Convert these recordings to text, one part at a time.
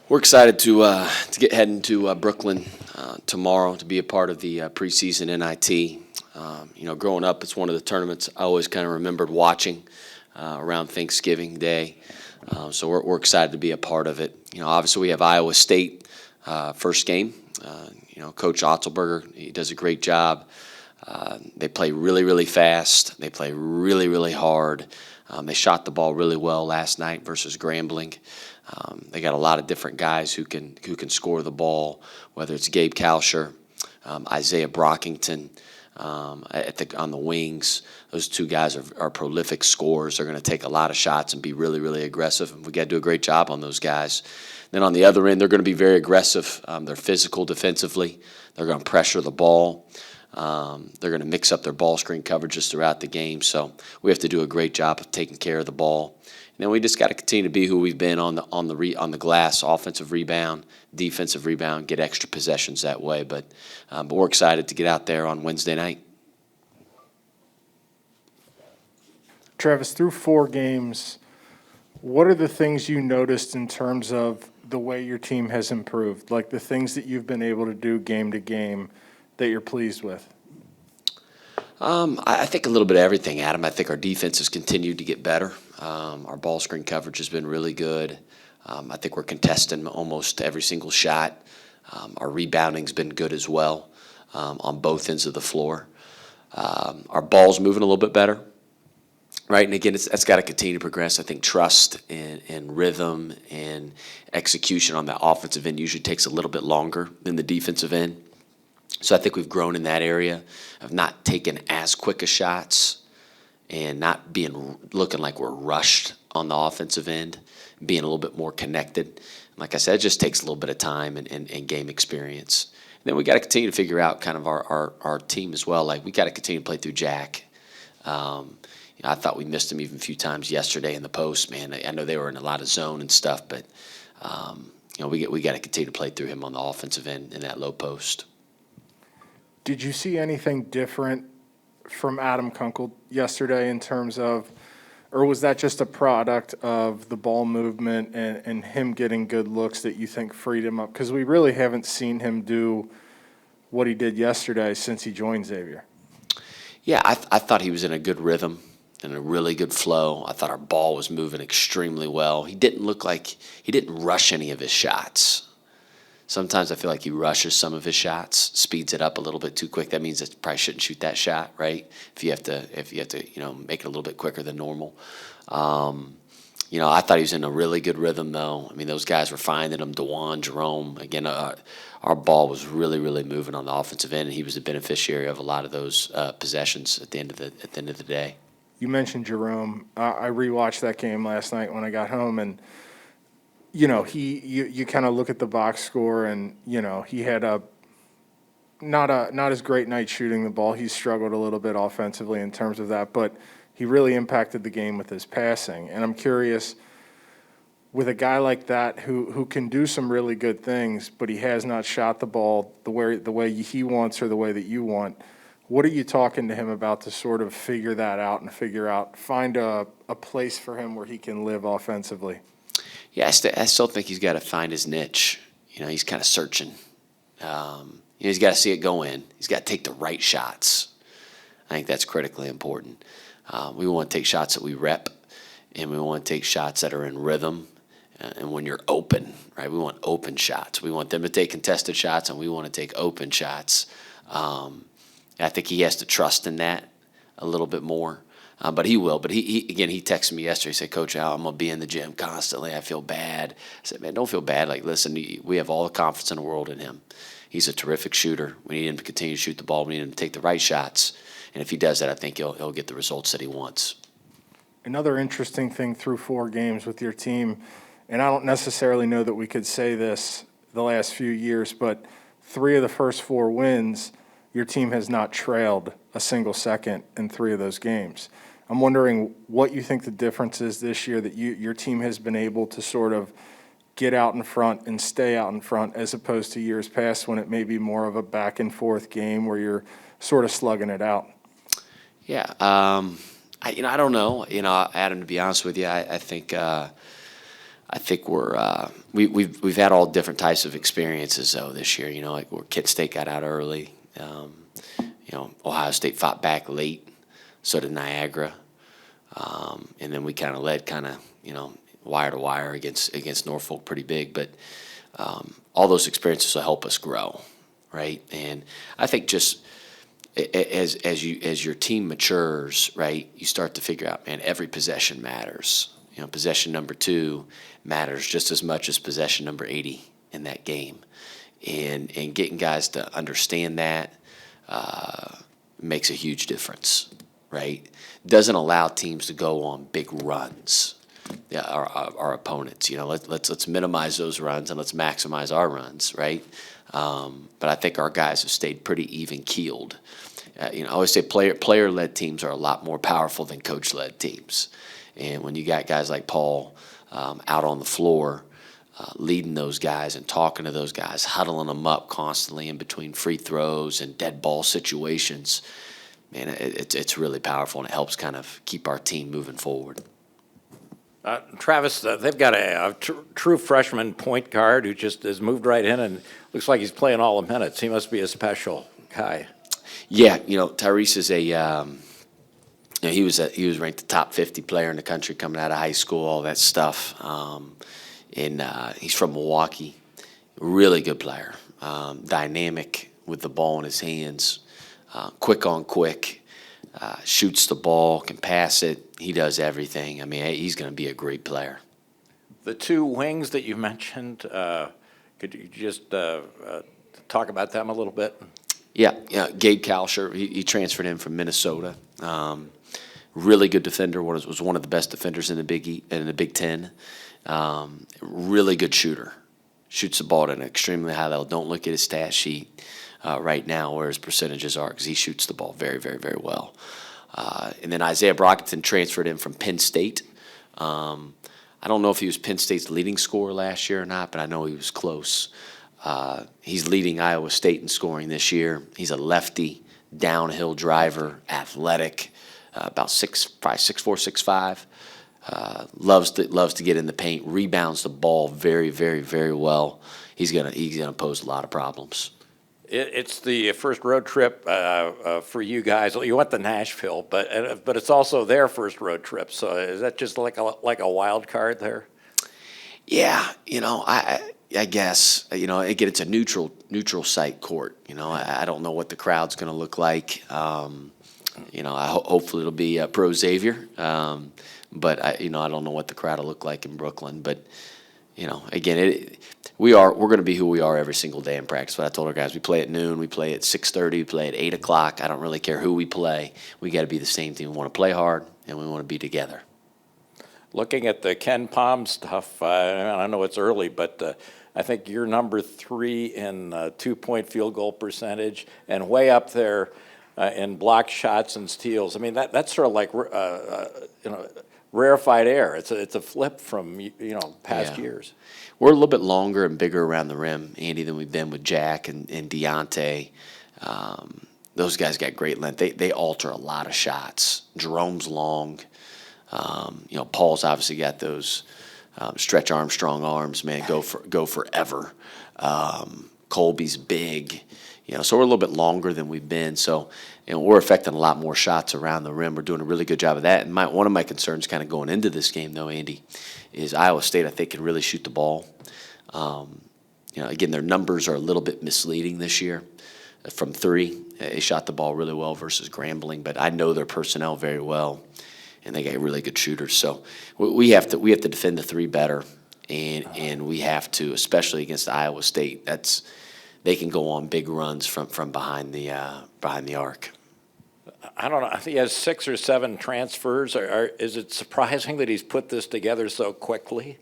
We're excited to get heading to Brooklyn tomorrow to be a part of the preseason NIT. Growing up, it's one of the tournaments I always kind of remembered watching around Thanksgiving Day. So we're excited to be a part of it. Obviously we have Iowa State first game. Coach Otzelberger, he does a great job. They play really, really fast. They play really, really hard. They shot the ball really well last night versus Grambling. They got a lot of different guys who can score the ball, whether it's Gabe Cal, Isaiah Brockington on the wings. Those two guys are prolific scorers. They're going to take a lot of shots and be really, really aggressive. And we got to do a great job on those guys. Then on the other end, they're going to be very aggressive. They're physical defensively. They're going to pressure the ball. They're going to mix up their ball screen coverages throughout the game. So we have to do a great job of taking care of the ball. And then we just got to continue to be who we've been on the glass, offensive rebound, defensive rebound, get extra possessions that way. But we're excited to get out there on Wednesday night. Travis, through 4 games, what are the things you noticed in terms of the way your team has improved, like the things that you've been able to do game to game that you're pleased with? I think a little bit of everything, Adam. I think our defense has continued to get better. Our ball screen coverage has been really good. I think we're contesting almost every single shot. Our rebounding's been good as well on both ends of the floor. Our ball's moving a little bit better, right? And again, that's got to continue to progress. I think trust and rhythm and execution on the offensive end usually takes a little bit longer than the defensive end. So I think we've grown in that area of not taking as quick a shots and not looking like we're rushed on the offensive end, being a little bit more connected. Like I said, it just takes a little bit of time and game experience. And then we got to continue to figure out kind of our team as well. Like we got to continue to play through Jack. I thought we missed him even a few times yesterday in the post. Man, I know they were in a lot of zone and stuff, but we got to continue to play through him on the offensive end in that low post. Did you see anything different from Adam Kunkel yesterday in terms of, or was that just a product of the ball movement and him getting good looks that you think freed him up? Because we really haven't seen him do what he did yesterday since he joined Xavier. Yeah, I thought he was in a good rhythm and a really good flow. I thought our ball was moving extremely well. He didn't rush any of his shots. Sometimes I feel like he rushes some of his shots, speeds it up a little bit too quick. That means that probably shouldn't shoot that shot, right? If you have to, make it a little bit quicker than normal. I thought he was in a really good rhythm, though. I mean, those guys were finding him. DeJuan, Jerome. Again, our ball was really, really moving on the offensive end, and he was the beneficiary of a lot of those possessions at the end of the day. You mentioned Jerome. I rewatched that game last night when I got home, and you kind of look at the box score, and he had not as great night shooting the ball. He struggled a little bit offensively in terms of that, but he really impacted the game with his passing. And I'm curious, with a guy like that who can do some really good things, but he has not shot the ball the way he wants or the way that you want, what are you talking to him about to sort of figure that out and find a place for him where he can live offensively? Yeah, I still think he's got to find his niche. He's kind of searching. He's got to see it go in. He's got to take the right shots. I think that's critically important. We want to take shots that we rep, and we want to take shots that are in rhythm. And when you're open, right, we want open shots. We want them to take contested shots, and we want to take open shots. I think he has to trust in that a little bit more. But he will. But he texted me yesterday. He said, Coach Al, I'm going to be in the gym constantly. I feel bad. I said, man, don't feel bad. Like, listen, we have all the confidence in the world in him. He's a terrific shooter. We need him to continue to shoot the ball. We need him to take the right shots. And if he does that, I think he'll get the results that he wants. Another interesting thing through 4 games with your team, and I don't necessarily know that we could say this the last few years, but 3 of the first 4 wins, your team has not trailed a single second in 3 of those games. I'm wondering what you think the difference is this year that your team has been able to sort of get out in front and stay out in front as opposed to years past when it may be more of a back and forth game where you're sort of slugging it out. Yeah, I don't know. Adam, to be honest with you, I think I think we've had all different types of experiences though this year. Like where Kent State got out early. Ohio State fought back late. So did Niagara. And then we kind of led wire to wire against Norfolk pretty big. But all those experiences will help us grow, right? And I think just as your team matures, right, you start to figure out, man, every possession matters. Possession number 2 matters just as much as possession number 80 in that game. And getting guys to understand that makes a huge difference, right? Doesn't allow teams to go on big runs. Yeah, our opponents. Let's minimize those runs and let's maximize our runs, right? But I think our guys have stayed pretty even keeled. I always say player-led teams are a lot more powerful than coach-led teams. And when you got guys like Paul out on the floor, leading those guys and talking to those guys, huddling them up constantly in between free throws and dead ball situations, man, it's really powerful, and it helps kind of keep our team moving forward. Travis, they've got a true freshman point guard who just has moved right in and looks like he's playing all the minutes. He must be a special guy. Yeah, Tyrese is he was ranked the top 50 player in the country coming out of high school, all that stuff. And he's from Milwaukee, really good player, dynamic with the ball in his hands, quick on quick, shoots the ball, can pass it. He does everything. I mean, he's going to be a great player. The 2 wings that you mentioned, could you just talk about them a little bit? Yeah, Gabe Cal, sure. He transferred in from Minnesota. Really good defender. Was one of the best defenders in the Big Ten. Really good shooter. Shoots the ball at an extremely high level. Don't look at his stat sheet right now where his percentages are, because he shoots the ball very, very, very well. And then Isaiah Brockington transferred in from Penn State. I don't know if he was Penn State's leading scorer last year or not, but I know he was close. He's leading Iowa State in scoring this year. He's a lefty, downhill driver, athletic, about 6'4", 6'5". Loves to get in the paint, rebounds the ball very, very, very well. He's gonna pose a lot of problems. It's the first road trip for you guys. You went to Nashville, but it's also their first road trip. So is that just like a wild card there? Yeah, I guess, again, it's a neutral site court. I don't know what the crowd's going to look like. Hopefully it'll be pro Xavier. But I don't know what the crowd will look like in Brooklyn. But, again, we're going to be who we are every single day in practice. But I told our guys, we play at noon, we play at 6:30, we play at 8 o'clock. I don't really care who we play. We got to be the same team. We want to play hard, and we want to be together. Looking at the Ken Pom stuff, I know it's early, but I think you're number 3 in 2-point field goal percentage and way up there in block shots and steals. I mean, that's sort of like rarefied air. It's a flip from past years. We're a little bit longer and bigger around the rim, Andy, than we've been with Jack and Deontay. Those guys got great length. They alter a lot of shots. Jerome's long. Paul's obviously got those Stretch Armstrong arms, man, go forever. Colby's big, so we're a little bit longer than we've been. So, we're affecting a lot more shots around the rim. We're doing a really good job of that. And one of my concerns kind of going into this game, though, Andy, is Iowa State, I think, can really shoot the ball. Again, their numbers are a little bit misleading this year. From 3, they shot the ball really well versus Grambling, but I know their personnel very well. And they got really good shooters, so we have to defend the 3 better, and we have to, especially against Iowa State. They can go on big runs from behind the arc. I don't know. I think he has 6 or 7 transfers. Is it surprising that he's put this together so quickly?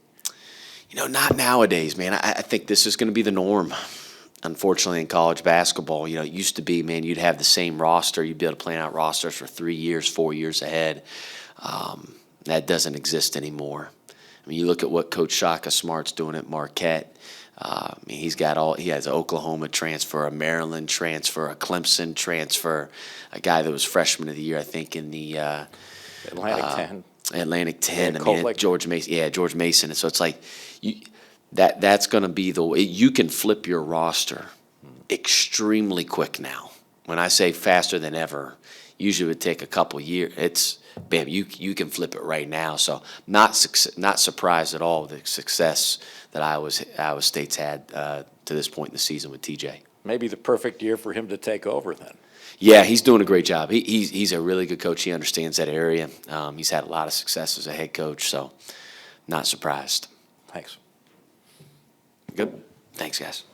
Not nowadays, man. I think this is going to be the norm. Unfortunately, in college basketball, it used to be, man, you'd have the same roster. You'd be able to plan out rosters for 3 years, 4 years ahead. That doesn't exist anymore. I mean, you look at what Coach Shaka Smart's doing at Marquette. He has an Oklahoma transfer, a Maryland transfer, a Clemson transfer, a guy that was freshman of the year, I think, in the Atlantic 10. Atlantic 10. Yeah, I mean, Colt George Mason. Yeah, George Mason. And so it's like that's going to be the way you can flip your roster extremely quick now. When I say faster than ever, usually it would take a couple years. It's bam, you can flip it right now. So not surprised at all with the success that Iowa State's had to this point in the season with TJ. Maybe the perfect year for him to take over then. Yeah, he's doing a great job. He's a really good coach. He understands that area. He's had a lot of success as a head coach, so not surprised. Thanks. Good. Thanks, guys.